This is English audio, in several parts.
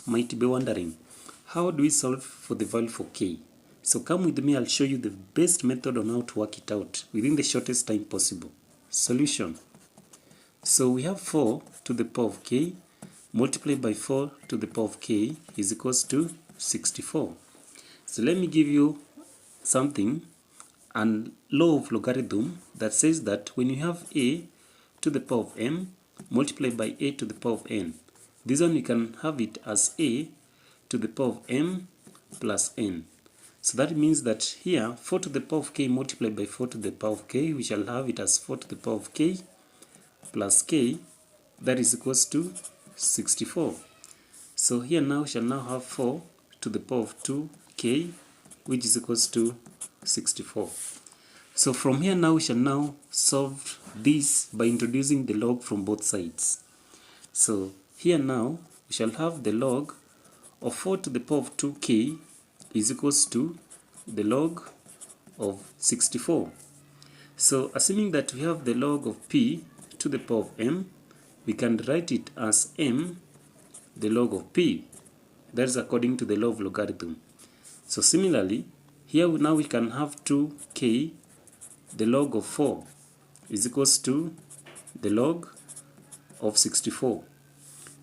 might be wondering, how do we solve for the value for k? So come with me, I'll show you the best method on how to work it out within the shortest time possible. Solution. So we have 4 to the power of k multiplied by 4 to the power of k is equals to 64. So let me give you something, a law of logarithm that says that when you have a to the power of m multiplied by a to the power of n, this one you can have it as a to the power of m plus n. So that means that here 4 to the power of k multiplied by 4 to the power of k, we shall have it as 4 to the power of k plus k, that is equals to 64. So here now we shall now have 4 to the power of 2k, which is equals to 64. So from here now we shall now solve this by introducing the log from both sides. So here now we shall have the log of 4 to the power of 2k is equals to the log of 64. So assuming that we have the log of p to the power of m, we can write it as m the log of p. That is according to the law of logarithm. So similarly, here now we can have 2k the log of 4 is equals to the log of 64.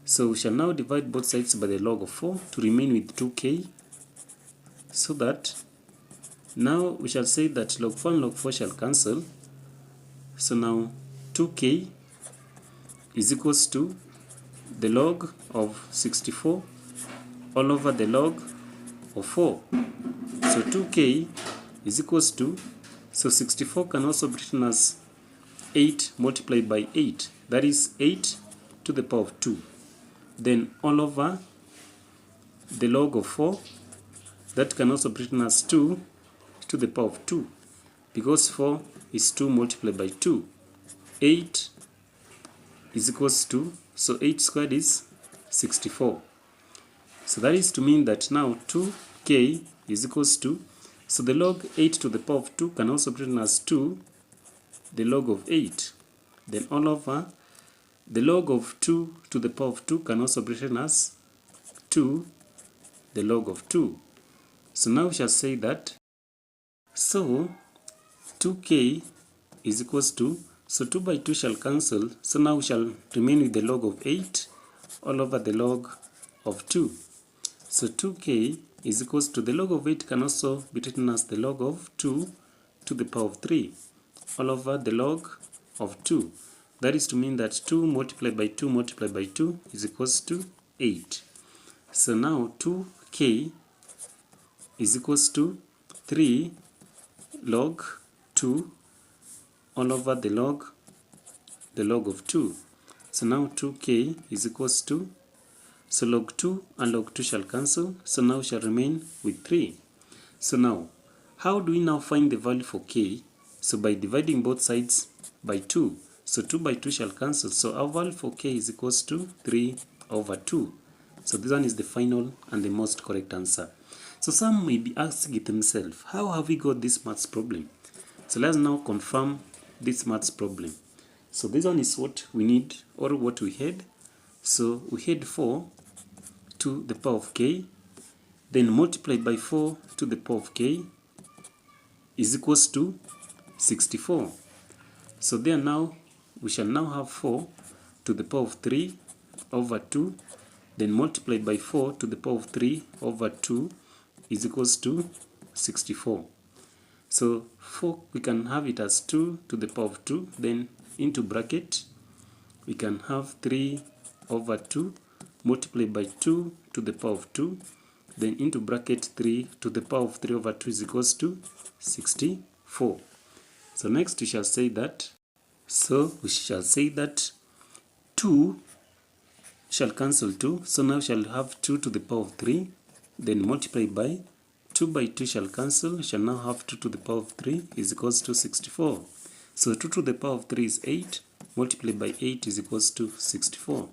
So we shall now divide both sides by the log of 4 to remain with 2k, so that now we shall say that log 4 and log 4 shall cancel. So now 2k is equals to the log of 64 all over the log of 4. So 2k is equals to, so 64 can also be written as 8 multiplied by 8, that is 8 to the power of 2. Then all over the log of 4, that can also be written as 2 to the power of 2, because 4 is 2 multiplied by 2. 8 is equals to, so 8 squared is 64. So that is to mean that now 2k is equals to, so the log 8 to the power of 2 can also be written as 2 the log of 8. Then all over the log of 2 to the power of 2 can also be written as 2 the log of 2. So now we shall say that, so 2k is equals to, so 2 by 2 shall cancel, so now we shall remain with the log of 8 all over the log of 2. So 2k is equals to, the log of 8 can also be written as the log of 2 to the power of 3 all over the log of 2. That is to mean that 2 multiplied by 2 multiplied by 2 is equals to 8. So now 2k is equals to 3 log 2 all over the log of 2. So now 2k is equals to, so log 2 and log 2 shall cancel, so now we shall remain with 3. So now, how do we now find the value for k? So by dividing both sides by 2. So 2 by 2 shall cancel, so our value for k is equals to 3 over 2. So this one is the final and the most correct answer. So some may be asking themselves, how have we got this maths problem? So let's now confirm this maths problem. So this one is what we need, or what we had. So we had 4 to the power of k, then multiplied by 4 to the power of k is equals to 64. So there now we shall now have 4 to the power of 3 over 2, then multiplied by 4 to the power of 3 over 2 is equals to 64. So 4 we can have it as 2 to the power of 2, then into bracket we can have 3 over 2 multiplied by 2 to the power of 2, then into bracket 3 to the power of 3 over 2 is equals to 64. So next we shall say that, 2 shall cancel 2, so now we shall have 2 to the power of 3, then multiplied by 2 by 2 shall cancel, we shall now have 2 to the power of 3 is equals to 64. So 2 to the power of 3 is 8, multiplied by 8 is equals to 64.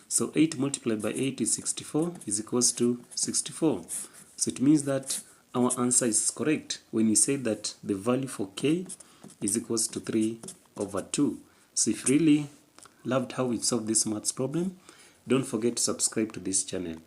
So 8 multiplied by 8 is 64 is equals to 64. So it means that our answer is correct when we say that the value for k is equals to 3 over 2. So if you really loved how we solved this maths problem, don't forget to subscribe to this channel.